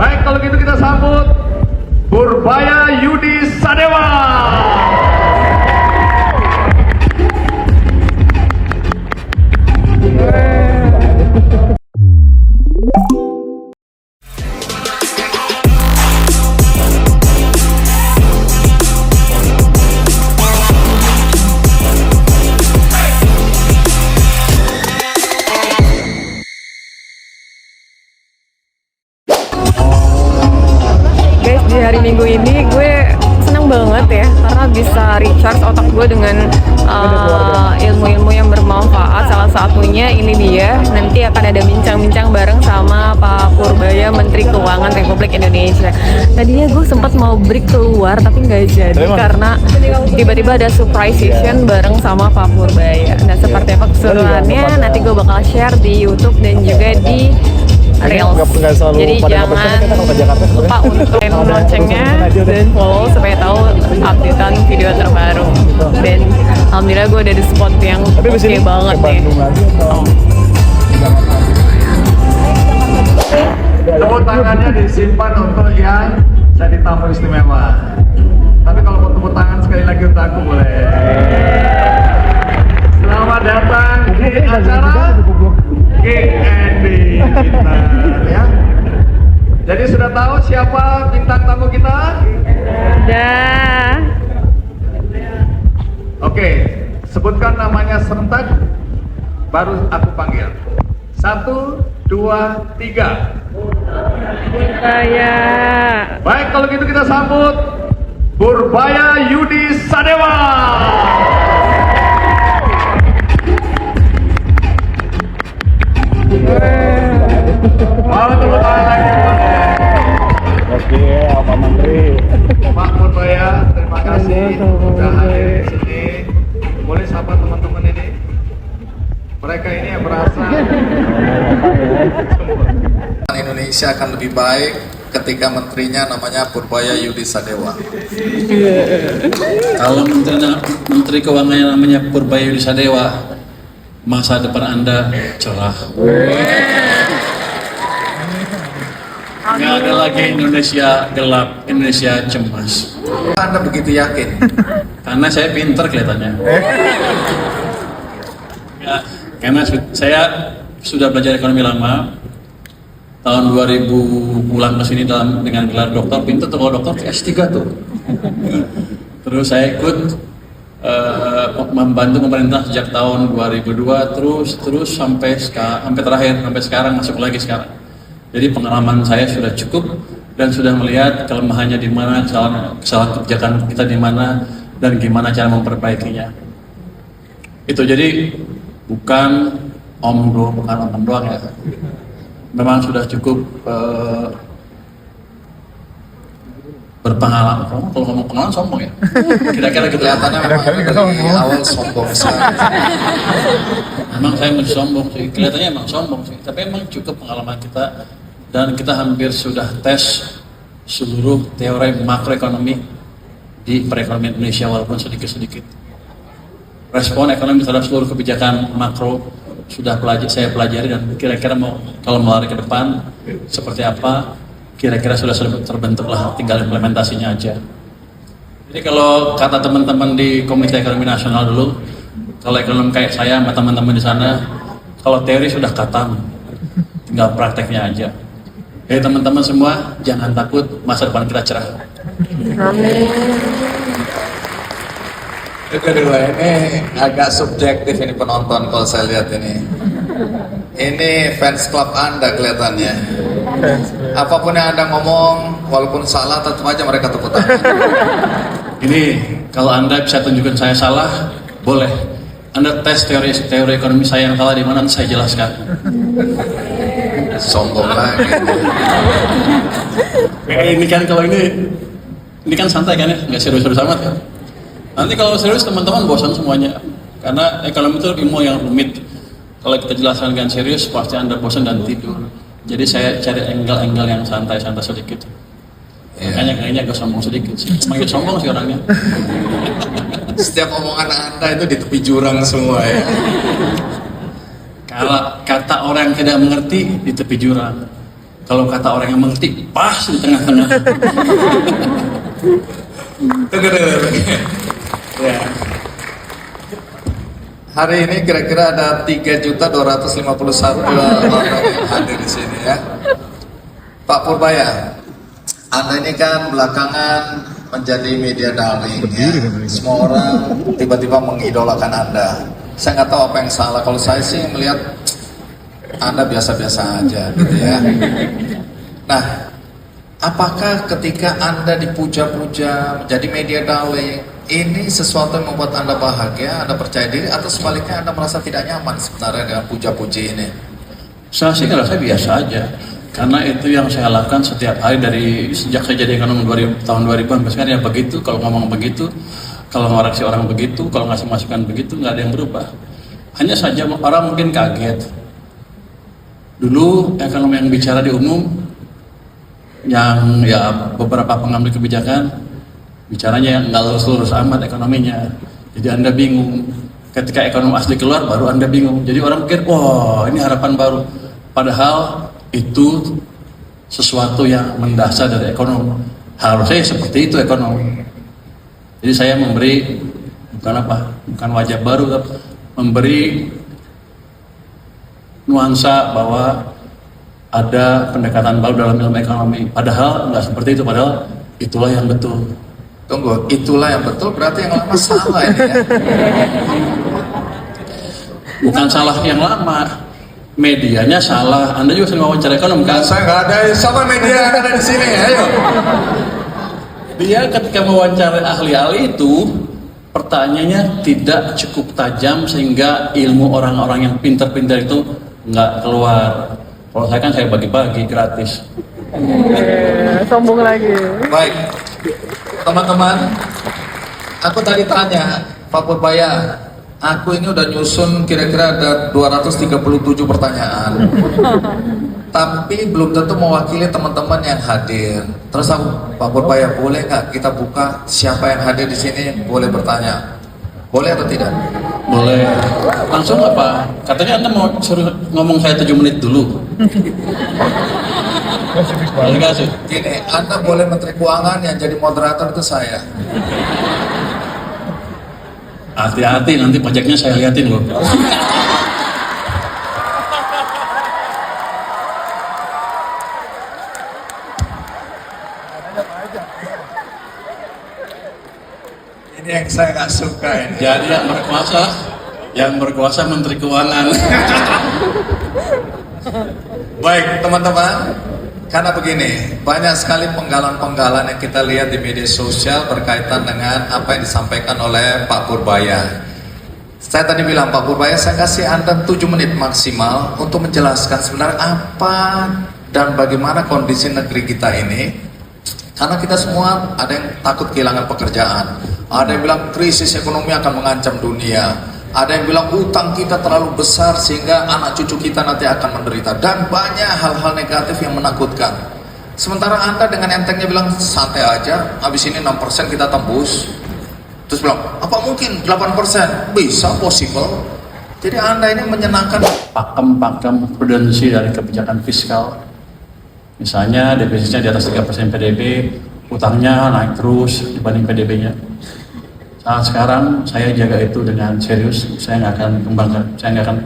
Baik, kalau gitu kita sambut Purbaya Yudi Sadewa. Guys, di hari Minggu ini gue senang banget ya karena bisa recharge otak gue dengan ilmu-ilmu yang bermanfaat. Salah satunya ini dia, nanti akan ada bincang-bincang bareng sama Pak Purbaya, Menteri Keuangan Republik Indonesia. Tadinya gue sempat mau break keluar tapi nggak jadi karena tiba-tiba ada surprise session bareng sama Pak Purbaya. Nah, seperti apa keseruannya nanti gue bakal share di YouTube dan juga di Reels. Jadi jangan lupa untuk loncengnya dan follow supaya tahu updatean video terbaru. Dan alhamdulillah gue ada di spot yang oke banget nih. Tepuk tangannya disimpan untuk yang jadi tamu istimewa. Tapi kalau mau tepuk tangan sekali lagi untuk aku boleh. Selamat datang di acara GND kita, ya. Jadi sudah tahu siapa bintang tamu kita? Dah. Oke, sebutkan namanya serentak, baru aku panggil. 1, 2, 3. Purbaya. Baik, kalau gitu kita sambut Purbaya Yudi Sadewa. Mau tepuk tangan lagi boleh. Oke, Pak Menteri. Pak Purbaya, terima kasih sudah hadir di sini. Boleh sapa teman-teman ini. Mereka ini yang berasa Indonesia akan lebih baik ketika menterinya namanya Purbaya Yudi Sadewa. Kalau menteri keuangan namanya Purbaya Yudi Sadewa, masa depan Anda cerah. Nggak ada lagi Indonesia gelap, Indonesia cemas. Anda begitu yakin? Karena saya pinter kelihatannya. Ya, karena saya sudah belajar ekonomi lama. Tahun 2000 pulang ke sini dengan gelar doktor, pinter tuh kalau doktor S3 tuh. Terus saya ikut membantu pemerintah sejak tahun 2002 terus sampai terakhir sampai sekarang, masuk lagi sekarang. Jadi pengalaman saya sudah cukup dan sudah melihat kelemahannya di mana, kesalahan kebijakan kita di mana dan gimana cara memperbaikinya. Itu jadi bukan omong doang ya. Memang sudah cukup berpengalaman. Kalau ngomong pengalaman sombong ya. Kira-kira gitu. Kelihatannya memang dari awal sombong sekali. Memang saya masih sombong sih. Kelihatannya emang sombong sih. Tapi emang cukup pengalaman kita dan kita hampir sudah tes seluruh teori makroekonomi di perekonomian Indonesia walaupun sedikit-sedikit. Respon ekonomi terhadap seluruh kebijakan makro sudah saya pelajari dan kira-kira kalau lari ke depan seperti apa, kira-kira sudah terbentuk lah, tinggal implementasinya aja. Jadi kalau kata teman-teman di Komite Ekonomi Nasional dulu, kalau ekonomi kayak saya sama teman-teman di sana, kalau teori sudah katam, tinggal prakteknya aja. Jadi teman-teman semua jangan takut, masa depan kita cerah. Kedua ini agak subjektif ini penonton kalau saya lihat ini. Ini fans club Anda kelihatannya. Apapun yang Anda ngomong, walaupun salah tetap aja mereka tepuk tangan. Ini kalau Anda bisa tunjukkan saya salah, boleh. Anda tes teori ekonomi saya yang salah di mana, saya jelaskan. Sombong lagi. Ini kan kalau ini kan santai kan ya, nggak serius-serius amat kan. Nanti kalau serius teman-teman bosan semuanya, karena ekonomi itu ilmu yang rumit. Kalau kita jelaskan dengan serius, pasti Anda bosan dan tidur. Jadi saya cari angle-angle yang santai-santai sedikit. Makanya kayaknya agak sombong sedikit sih. Makin sombong sih orangnya. Setiap omongan Anda itu di tepi jurang semua ya. Kalau kata orang yang tidak mengerti di tepi jurang. Kalau kata orang yang mengerti, pas di tengah-tengah. Tunggu. Ya. Hari ini kira-kira ada 3.251 orang yang hadir di sini ya. Pak Purbaya, Anda ini kan belakangan menjadi media darling ya. Semua orang tiba-tiba mengidolakan Anda. Saya nggak tahu apa yang salah. Kalau saya sih melihat Anda biasa-biasa aja gitu ya. Nah, apakah ketika Anda dipuja-puja menjadi media darling, ini sesuatu yang membuat Anda bahagia, Anda percaya diri, atau sebaliknya Anda merasa tidak nyaman sebenarnya dengan puja-puji ini? Saya sih ngerasa biasa aja, karena itu yang saya lakukan setiap hari dari sejak saya jadi ekonom tahun 2000 sampai sekarang ya begitu. Kalau ngomong begitu, kalau ngoreksi orang begitu, kalau ngasih masukan begitu, nggak ada yang berubah. Hanya saja orang mungkin kaget. Dulu ekonom yang bicara di umum, yang ya beberapa pengambil kebijakan bicaranya yang nggak lurus-lurus amat ekonominya, jadi Anda bingung. Ketika ekonom asli keluar baru Anda bingung, jadi orang pikir wah ini harapan baru, padahal itu sesuatu yang mendasar dari ekonom. Harusnya seperti itu ekonom. Jadi saya memberi bukan wajah baru, tapi memberi nuansa bahwa ada pendekatan baru dalam ilmu ekonomi, padahal nggak seperti itu, padahal itulah yang betul. Tunggu, itulah yang betul, berarti yang lama salah ini ya? Bukan salah yang lama, medianya salah. Anda juga sering wawancara ekonom kan? Saya nggak ada sama media yang ada di sini, ayo. Dia ketika mewawancara ahli-ahli itu, pertanyaannya tidak cukup tajam sehingga ilmu orang-orang yang pintar-pintar itu nggak keluar. Kalau saya kan saya bagi-bagi gratis. Sombong lagi. Baik, teman-teman, aku tadi tanya Pak Purbaya, aku ini udah nyusun kira-kira ada 237 pertanyaan, tapi belum tentu mewakili teman-teman yang hadir. Terus aku, Pak Purbaya, boleh nggak kita buka siapa yang hadir di sini boleh bertanya? Boleh atau tidak? Boleh. Langsung apa? Katanya Anda mau suruh ngomong saya 7 menit dulu. Boleh nggak sih? Gini, Anda boleh Menteri Keuangan, yang jadi moderator itu saya. Hati-hati nanti pajaknya saya liatin loh. Ini yang saya nggak suka ini. Jadi yang berkuasa Menteri Keuangan. Baik teman-teman, karena begini, banyak sekali penggalan-penggalan yang kita lihat di media sosial berkaitan dengan apa yang disampaikan oleh Pak Purbaya. Saya tadi bilang, Pak Purbaya, saya kasih Anda 7 menit maksimal untuk menjelaskan sebenarnya apa dan bagaimana kondisi negeri kita ini. Karena kita semua ada yang takut kehilangan pekerjaan, ada yang bilang krisis ekonomi akan mengancam dunia, ada yang bilang utang kita terlalu besar sehingga anak cucu kita nanti akan menderita, dan banyak hal-hal negatif yang menakutkan. Sementara Anda dengan entengnya bilang santai aja, habis ini 6% kita tembus. Terus bilang, apa mungkin 8%? Bisa, possible. Jadi Anda ini menyenangkan Pakem prudensi dari kebijakan fiskal. Misalnya defisitnya di atas 3% PDB, utangnya naik terus dibanding PDB-nya. Saat sekarang saya jaga itu dengan serius, saya nggak akan kembangkan, saya nggak akan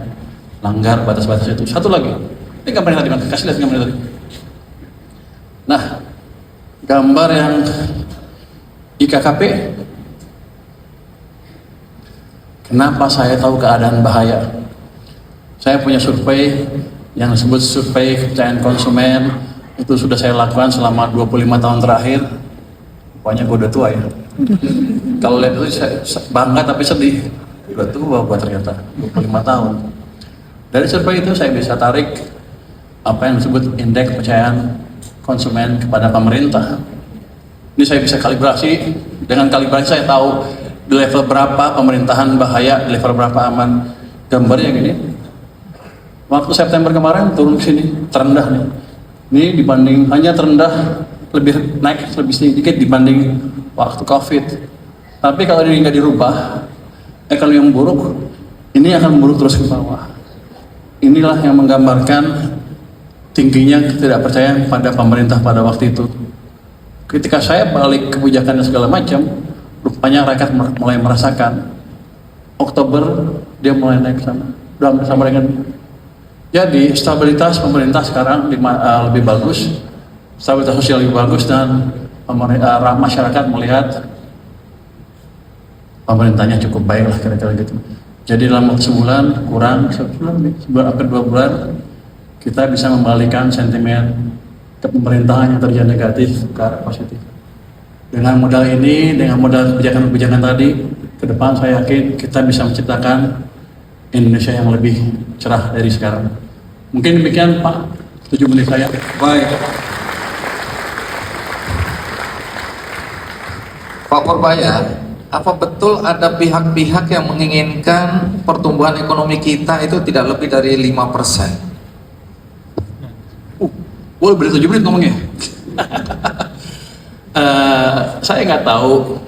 langgar batas-batas itu. Satu lagi, ini gambar yang tadi, kasih lihat gambar yang tadi. Nah, gambar yang IKKP, kenapa saya tahu keadaan bahaya? Saya punya survei yang disebut survei kepercayaan konsumen, itu sudah saya lakukan selama 25 tahun terakhir. Pokoknya gue udah tua ya. Kalau lihat itu saya bangga tapi sedih. Udah tua gue ternyata, 25 tahun. Dari survei itu saya bisa tarik apa yang disebut indeks kepercayaan konsumen kepada pemerintah. Ini saya bisa kalibrasi. Dengan kalibrasi saya tahu di level berapa pemerintahan bahaya, di level berapa aman. Gambarnya gini. Waktu September kemarin turun ke sini, terendah nih. Ini dibanding hanya terendah, lebih naik lebih sedikit dibanding waktu COVID. Tapi kalau ini nggak dirubah, ekonomi yang buruk ini akan buruk terus ke bawah. Inilah yang menggambarkan tingginya ketidakpercayaan pada pemerintah pada waktu itu. Ketika saya balik kebijakan dan segala macam, rupanya rakyat mulai merasakan. Oktober dia mulai naik ke sana, dalam bersama dengan. Jadi stabilitas pemerintah sekarang lebih bagus, stabilitas sosial lebih bagus, dan masyarakat melihat pemerintahnya cukup baik lah kira-kira gitu. Jadi dalam waktu sebulan kurang, sebulan hampir 2 bulan, kita bisa membalikan sentimen ke pemerintahan yang terjadi negatif ke arah positif. Dengan modal ini, dengan modal kebijakan-kebijakan tadi, ke depan saya yakin kita bisa menciptakan Indonesia yang lebih cerah dari sekarang. Mungkin demikian Pak, 7 menit saya. Baik. Pak Purbaya, apa betul ada pihak-pihak yang menginginkan pertumbuhan ekonomi kita itu tidak lebih dari 5%? Boleh beri 7 menit ngomongnya? Saya nggak tahu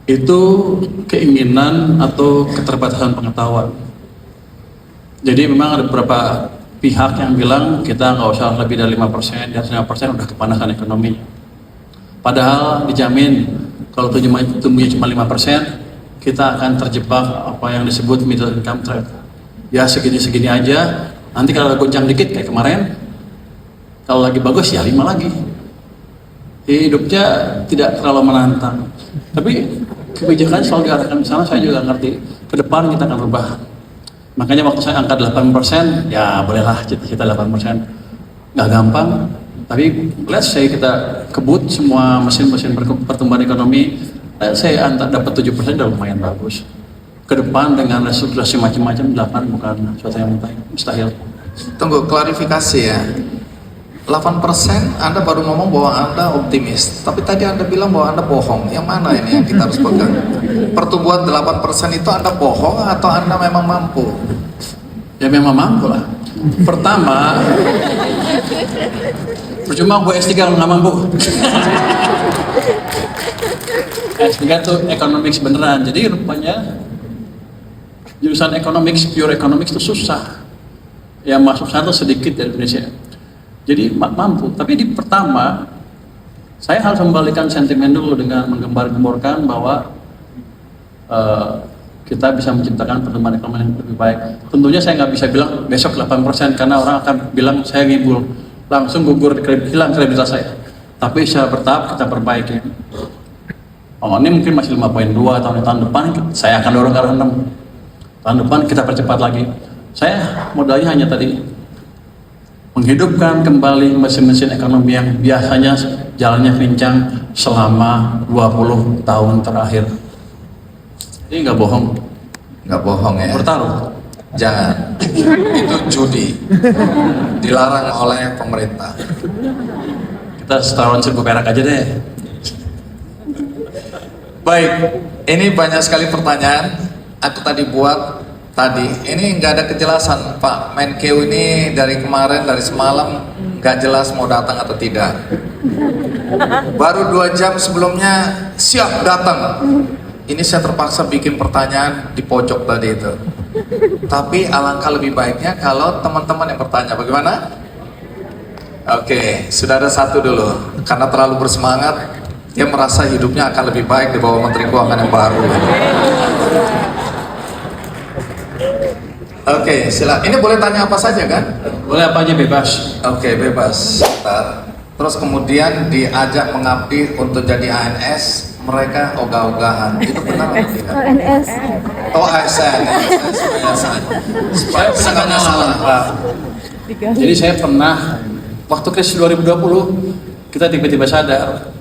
itu keinginan atau keterbatasan pengetahuan. Jadi memang ada beberapa pihak yang bilang kita nggak usah lebih dari 5%, dan 5% udah kepanasan ekonomi. Padahal dijamin kalau tumbuhnya cuma 5%, kita akan terjebak apa yang disebut middle income trap. Ya segini-segini aja, nanti kalau goncang dikit kayak kemarin, kalau lagi bagus ya 5 lagi. Hidupnya tidak terlalu menantang. Tapi kebijakan selalu diarahkan ke sana, saya juga ngerti. Ke depan kita akan berubah. Makanya waktu saya angkat 8%, ya bolehlah cita-cita 8%. Nggak gampang, tapi let's say kita kebut semua mesin-mesin pertumbuhan ekonomi, let's say dapat 7% udah lumayan bagus. Ke depan dengan restrukturasi macam-macam 8 bukan sesuatu yang mustahil. Tunggu, klarifikasi ya. 8% Anda baru ngomong bahwa Anda optimis, tapi tadi Anda bilang bahwa Anda bohong. Yang mana ini yang kita harus pegang? Pertumbuhan 8% itu Anda bohong atau Anda memang mampu? Ya memang mampu lah. Pertama, percuma gue S3 kalau nggak mampu. S3 tuh economics beneran, jadi rupanya jurusan economics, pure economics itu susah. Yang masuk sana tuh sedikit dari Indonesia. Jadi mampu, tapi di pertama saya harus membalikan sentimen dulu dengan menggembar-gemborkan bahwa kita bisa menciptakan pertumbuhan ekonomi yang lebih baik. Tentunya saya nggak bisa bilang besok 8% karena orang akan bilang saya ngibul, langsung gugur, hilang kredibilitas saya. Tapi secara bertahap kita perbaiki. Oh, ini mungkin masih 5.2 tahun depan saya akan dorong ke arah 6. Tahun depan kita percepat lagi. Saya modalnya hanya tadi menghidupkan kembali mesin-mesin ekonomi yang biasanya jalannya pincang selama 20 tahun terakhir. Ini nggak bohong. Nggak bohong ya? Bertaruh. Jangan. Itu judi. Dilarang oleh pemerintah. Kita setaruhan 1.000 perak aja deh. Baik, ini banyak sekali pertanyaan. Aku tadi buat ini nggak ada kejelasan Pak Menkeu ini dari kemarin, dari semalam nggak jelas mau datang atau tidak. Baru 2 jam sebelumnya siap datang. Ini saya terpaksa bikin pertanyaan di pojok tadi itu. Tapi alangkah lebih baiknya kalau teman-teman yang bertanya, bagaimana? Oke, sudah ada satu dulu. Karena terlalu bersemangat, dia merasa hidupnya akan lebih baik di bawah Menteri Keuangan yang baru. Oke, silakan. Ini boleh tanya apa saja kan? Boleh apa aja, bebas. Oke, bebas. Bentar. Terus kemudian diajak mengabdi untuk jadi ANS, mereka ogah-ogahan. Itu benar atau tidak? ANS. Oh, ASN. Supaya Saya salah. Jadi saya pernah waktu krisis 2020 kita tiba-tiba sadar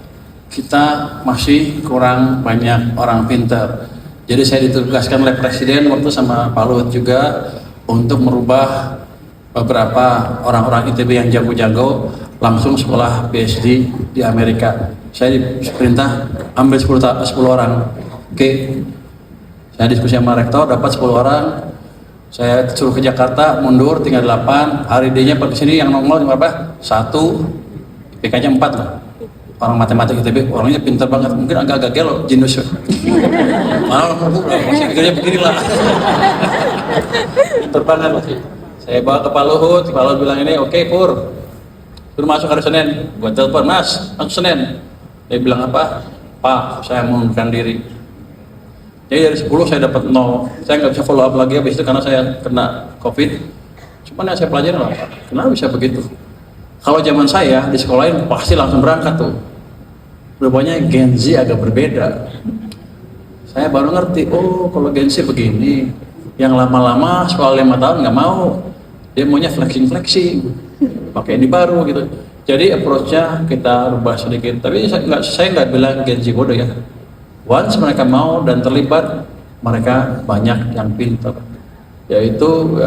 kita masih kurang banyak orang pintar. Jadi saya ditugaskan oleh Presiden waktu sama Pak Luhut juga untuk merubah beberapa orang-orang ITB yang jago-jago langsung sekolah PhD di Amerika. Saya diperintah ambil 10 orang. Oke. Saya diskusi sama rektor, dapat 10 orang. Saya suruh ke Jakarta, mundur, tinggal 8. Hari D-nya pergi sini yang nongol berapa? 1, IPK-nya 4 lah. Orang matematik ITB, orangnya pintar banget, mungkin agak-agak gelo, jenius. Malah masih pikirnya beginilah. Pintar banget masih. Saya bawa ke Pak Luhut bilang ini, oke Pur, Suruh masuk hari Senin, gue telepon, Mas, masuk Senin. Dia bilang apa? Pak, saya mengundurkan diri. Jadi dari 10 saya dapat 0. Saya nggak bisa follow up lagi habis itu karena saya kena COVID. Cuman yang saya pelajari apa? Kenapa bisa begitu? Kalau zaman saya di sekolah ini pasti langsung berangkat tuh. Rupanya Gen Z agak berbeda. Saya baru ngerti, oh kalau Gen Z begini. Yang lama-lama sekolah 5 tahun nggak mau. Dia maunya flexing, pakai ini baru gitu. Jadi approach-nya kita rubah sedikit. Tapi saya nggak bilang Gen Z bodoh ya. Once mereka mau dan terlibat, mereka banyak yang pintar. Yaitu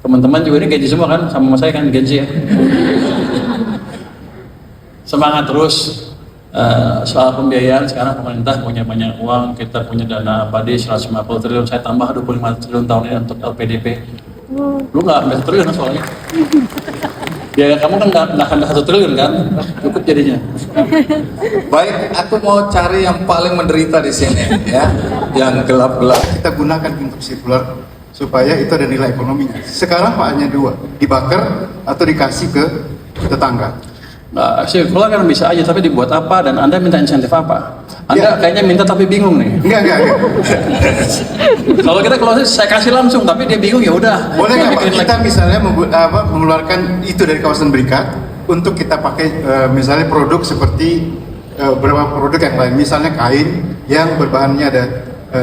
teman-teman juga ini Gen Z semua kan, sama saya kan Gen Z ya. Semangat terus. Soal pembiayaan, sekarang pemerintah punya banyak uang, kita punya dana abadi 150 triliun, saya tambah 25 triliun tahun ini untuk LPDP. Lu nggak 1 triliun soalnya. Biaya kamu kan nggak sampai 1 triliun kan, cukup jadinya. Baik, aku mau cari yang paling menderita di sini ya, yang gelap-gelap. Kita gunakan untuk sirkular supaya itu ada nilai ekonominya. Sekarang Pak hanya 2, dibakar atau dikasih ke tetangga. Nah, sirkular kan bisa aja, tapi dibuat apa dan Anda minta insentif apa? Anda kayaknya minta tapi bingung nih. Enggak. Kalau kita saya kasih langsung, tapi dia bingung ya udah. Boleh nggak Pak? Kita misalnya mengeluarkan itu dari kawasan berikat untuk kita pakai misalnya produk seperti beberapa produk yang lain, misalnya kain yang berbahannya ada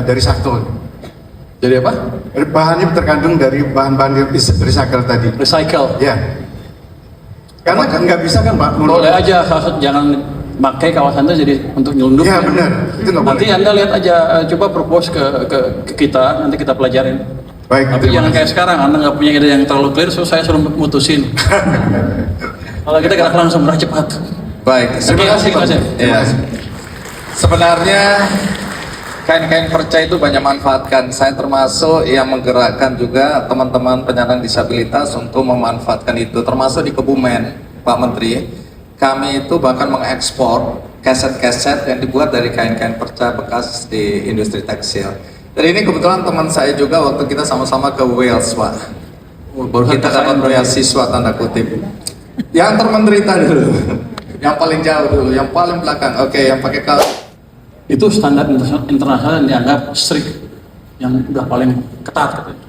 dari saktul. Jadi apa? Bahannya terkandung dari bahan-bahan recycle tadi. Recycle. Ya. Karena nggak bisa kan Pak? Boleh aja, jangan pakai kawasan itu jadi untuk nyelundup. Iya benar, itu nggak boleh. Nanti Anda lihat aja, coba propose ke kita, nanti kita pelajarin. Baik. Tapi jangan kayak sekarang, Anda nggak punya ide yang terlalu clear, so saya suruh mutusin. Kalau kita gerak langsung, gerak cepat. Baik, Terima kasih. Ya. Sebenarnya kain-kain perca itu banyak manfaatkan. Saya termasuk yang menggerakkan juga teman-teman penyandang disabilitas untuk memanfaatkan itu, termasuk di Kebumen, Pak Menteri. Kami itu bahkan mengekspor keset-keset yang dibuat dari kain-kain perca bekas di industri tekstil. Dan ini kebetulan teman saya juga waktu kita sama-sama ke Wales, Pak. Kita dapat beasiswa tanda kutip. Yang termenderita dulu, yang paling jauh dulu, yang paling belakang. Oke, yang pakai kaos. Itu standar internasional yang dianggap strict, yang udah paling ketat katanya.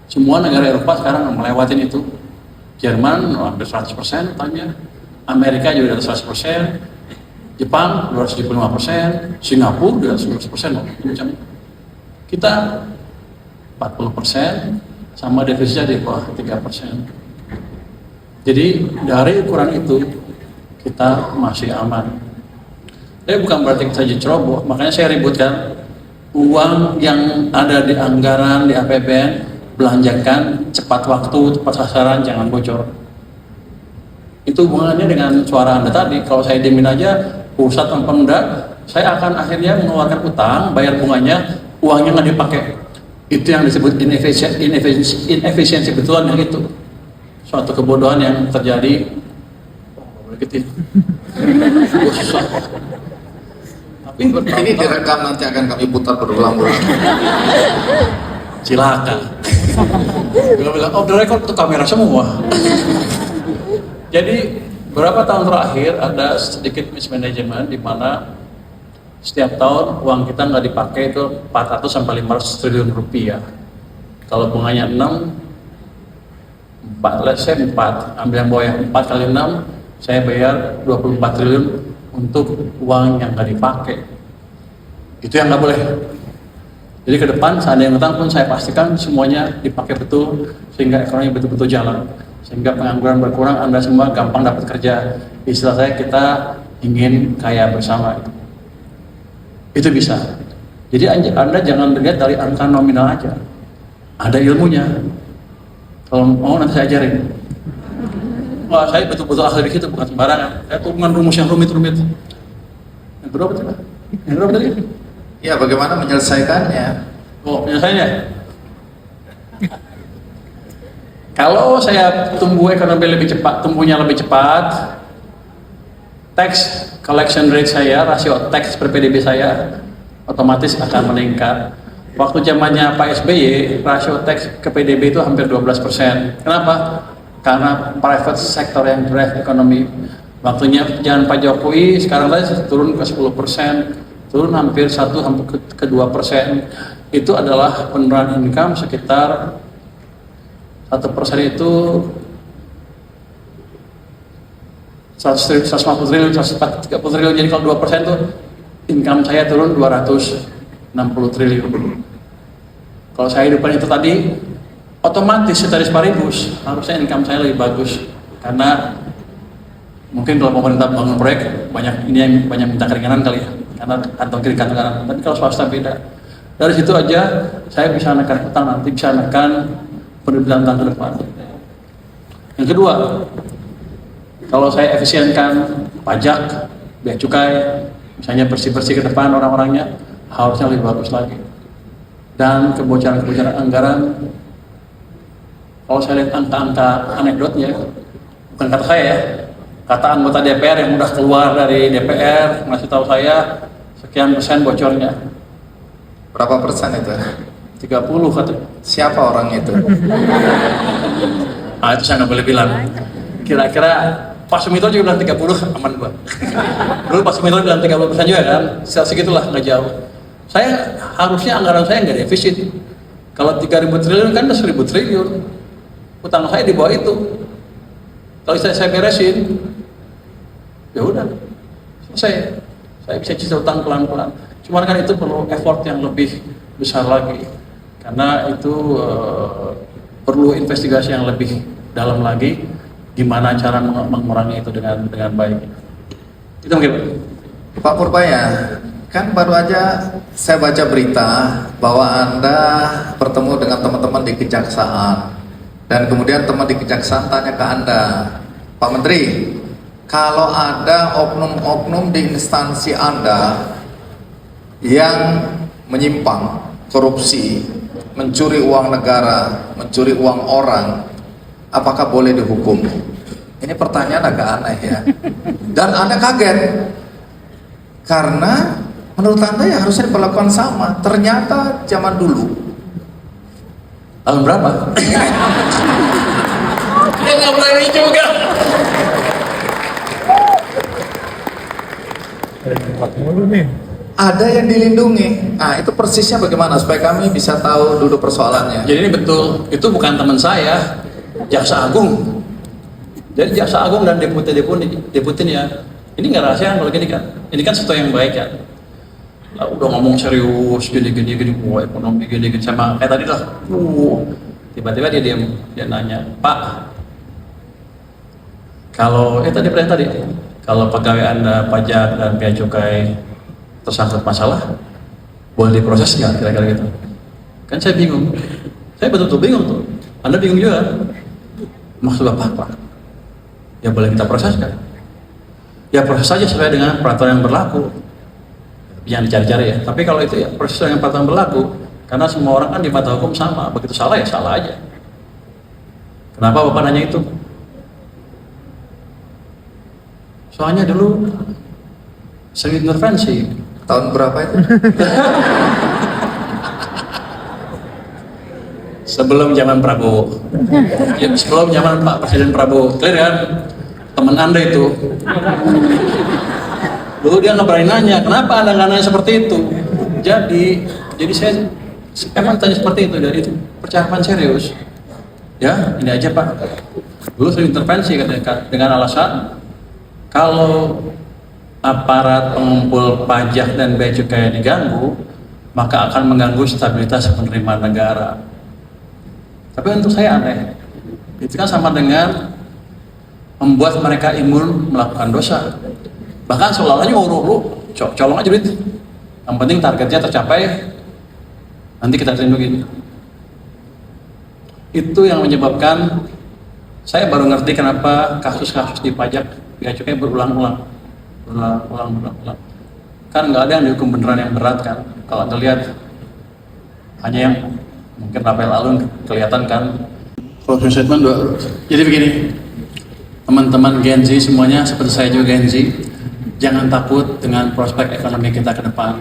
Semua negara Eropa sekarang melewatin itu. Jerman hampir 100% tanya, Amerika juga di atas 100%, Jepang 275%, Singapura 200% macam. Kita 40% sama defisitnya di bawah 3%. Jadi dari ukuran itu kita masih aman. Tapi bukan berarti kita jadi ceroboh, makanya saya ributkan uang yang ada di anggaran, di APBN, belanjakan cepat waktu, tepat sasaran, jangan bocor. Itu hubungannya dengan suara Anda tadi. Kalau saya diemin aja, pusat tanpa enggak, saya akan akhirnya mengeluarkan utang, bayar bunganya, uangnya nggak dipakai. Itu yang disebut inefisiensi betulan yang itu. Suatu kebodohan yang terjadi. Boleh gitu. Susah. Tapi Ini direkam, nanti akan kami putar berulang-ulang. silakan. Dia bilang, oh the record itu kamera semua. Jadi beberapa tahun terakhir ada sedikit mismanagement di mana setiap tahun uang kita nggak dipakai itu 400 sampai 500 triliun rupiah. Kalau bunganya 6, 4, let's say 4, ambil yang bawah yang 4 kali 6, saya bayar 24 triliun untuk uang yang nggak dipakai. Itu yang nggak boleh. Jadi ke depan seandainya yang utang pun saya pastikan semuanya dipakai betul sehingga ekonomi betul-betul jalan, sehingga pengangguran berkurang, Anda semua gampang dapat kerja. Istilah saya, kita ingin kaya bersama. Itu bisa. Jadi Anda jangan lihat dari angka nominal aja, ada ilmunya. Kalau mau nanti saya ajarin. Wah, saya betul-betul ahli di situ, bukan sembarangan. Saya tuh dengan rumus yang rumit-rumit. Yang berapa tadi? Yang berapa tadi? Ya, bagaimana menyelesaikannya? Oh, penyelesaiannya? Kalau saya tumbuh ekonomi lebih cepat, tumbuhnya lebih cepat, tax collection rate saya, rasio tax per PDB saya otomatis akan meningkat. Waktu zamannya Pak SBY, rasio tax ke PDB itu hampir 12%. Kenapa? karena private sector yang drive ekonomi. Waktunya jangan Pak Jokowi sekarang tadi turun ke 10%, turun hampir 1-2%. Itu adalah penurunan income sekitar 1% itu 150 triliun, 130 triliun. Jadi kalau 2% tuh income saya turun 260 triliun. Kalau saya hidupkan itu tadi, otomatis ceteris paribus harusnya income saya lebih bagus. Karena mungkin kalau pemerintah bangun proyek banyak ini yang banyak minta keringanan kali ya, karena kantong kiri kantong kanan. Tapi kalau swasta beda. Dari situ aja saya bisa menekan utang, nanti bisa menekan pendapatan ke depan. Yang kedua, kalau saya efisienkan pajak, bea cukai, misalnya bersih-bersih ke depan orang-orangnya, harusnya lebih bagus lagi. Dan kebocoran-kebocoran anggaran, kalau saya lihat angka-angka anekdotnya, bukan kata saya ya, kata anggota DPR yang udah keluar dari DPR, ngasih tahu saya sekian persen bocornya. Berapa persen itu? 30 kata. Siapa orang itu? Ah, itu saya nggak boleh bilang. Kira-kira Pak Sumitro juga bilang 30, aman gua. Dulu Pak Sumitro bilang 30% juga kan, segitulah, nggak jauh. Saya harusnya anggaran saya nggak defisit. Kalau 3.000 triliun kan udah 1.000 triliun. Utang saya di bawah itu. Kalau saya beresin, ya udah selesai. Saya bisa cicil utang pelan-pelan. Cuma kan itu perlu effort yang lebih besar lagi, karena itu perlu investigasi yang lebih dalam lagi. Gimana cara mengurangi itu dengan baik. Itu mungkin Pak Purbaya, kan baru aja saya baca berita bahwa Anda bertemu dengan teman-teman di Kejaksaan, dan kemudian teman di Kejaksaan tanya ke Anda, Pak Menteri, kalau ada oknum-oknum di instansi Anda yang menyimpang, korupsi, mencuri uang negara, mencuri uang orang, apakah boleh dihukum? Ini pertanyaan agak aneh ya. Dan Anda kaget karena menurut Anda ya harusnya diperlakukan sama. Ternyata zaman dulu, tahun berapa? Dia nggak berani juga. ada yang dilindungi. Nah, itu persisnya bagaimana supaya kami bisa tahu duduk persoalannya. Jadi ini betul, itu bukan teman saya, Jaksa Agung. Jadi Jaksa Agung dan deputinya, ini nggak rahasia kalau gini kan. Ini kan sesuatu yang baik kan. Lah, udah ngomong serius, gini, wah ekonomi gini, sama kayak tadi lah. Tiba-tiba dia diam, dia nanya, Pak, kalau tadi perintah tadi, kalau pegawai Anda pajak dan bea cukai tersangkut masalah, boleh diproses nggak kira-kira gitu? Kan saya bingung, saya betul-betul bingung tuh. Anda bingung juga, maksud Bapak apa? Ya boleh kita proses kan? Ya proses saja sesuai dengan peraturan yang berlaku. Jangan dicari-cari ya. Tapi kalau itu ya proses dengan peraturan berlaku, karena semua orang kan di mata hukum sama. Begitu salah ya salah aja. Kenapa Bapak nanya itu? Soalnya dulu sering intervensi. Tahun berapa itu? Sebelum zaman Prabowo. Ya, sebelum zaman Pak Presiden Prabowo. Clear kan? Teman Anda itu. Dulu dia nggak berani nanya, kenapa Anda nggak nanya seperti itu? Jadi saya emang tanya seperti itu, dari itu percakapan serius. Ya, ini aja Pak. Dulu sering intervensi dengan alasan kalau aparat pengumpul pajak dan bea cukai diganggu, maka akan mengganggu stabilitas penerimaan negara. Tapi untuk saya aneh, itu kan sama dengan membuat mereka imun melakukan dosa. Bahkan seolah-olahnya nguruk-nguruk, colong aja duit. Yang penting targetnya tercapai, nanti kita lindungi. Itu yang menyebabkan saya baru ngerti kenapa kasus-kasus di pajak bea cukai berulang-ulang. Kan nggak ada yang dihukum beneran yang berat kan. Kalau Anda lihat hanya yang mungkin Rafael Alun kelihatan kan. Closing statement dua. Jadi begini, teman-teman Gen Z semuanya seperti saya juga Gen Z, jangan takut dengan prospek ekonomi kita ke depan.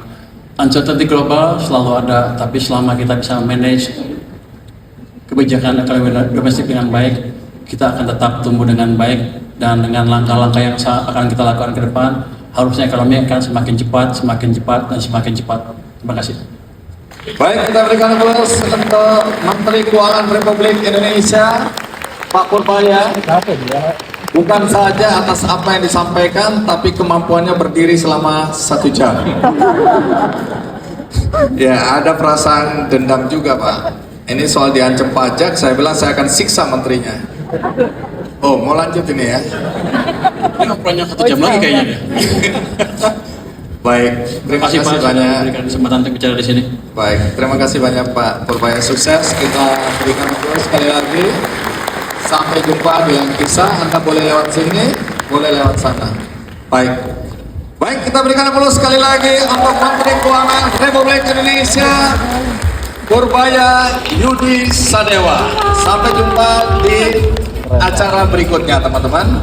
Uncertainty global selalu ada, tapi selama kita bisa manage kebijakan ekonomi domestik dengan baik, kita akan tetap tumbuh dengan baik dan dengan langkah-langkah yang akan kita lakukan ke depan, harusnya ekonomi akan semakin cepat, dan semakin cepat. Terima kasih. Baik, kita berikan aplaus untuk Menteri Keuangan Republik Indonesia, Pak Purbaya. Bukan saja atas apa yang disampaikan, tapi kemampuannya berdiri selama 1 jam. Ya, ada perasaan dendam juga, Pak. Ini soal diancam pajak, saya bilang saya akan siksa menterinya. Oh, mau lanjut ini ya? Ini ngobrolnya 1 jam lagi kayaknya deh. Baik, terima kasih Pak sudah banyak. memberikan kesempatan untuk bicara di sini. Baik, terima kasih banyak Pak Purbaya, sukses. Kita berikan aplaus sekali lagi. Sampai jumpa di lain kisah. Anda boleh lewat sini, boleh lewat sana. Baik. Baik, kita berikan aplaus sekali lagi untuk Menteri Keuangan Republik Indonesia, Purbaya Yudi Sadewa. Sampai jumpa di acara berikutnya, teman-teman.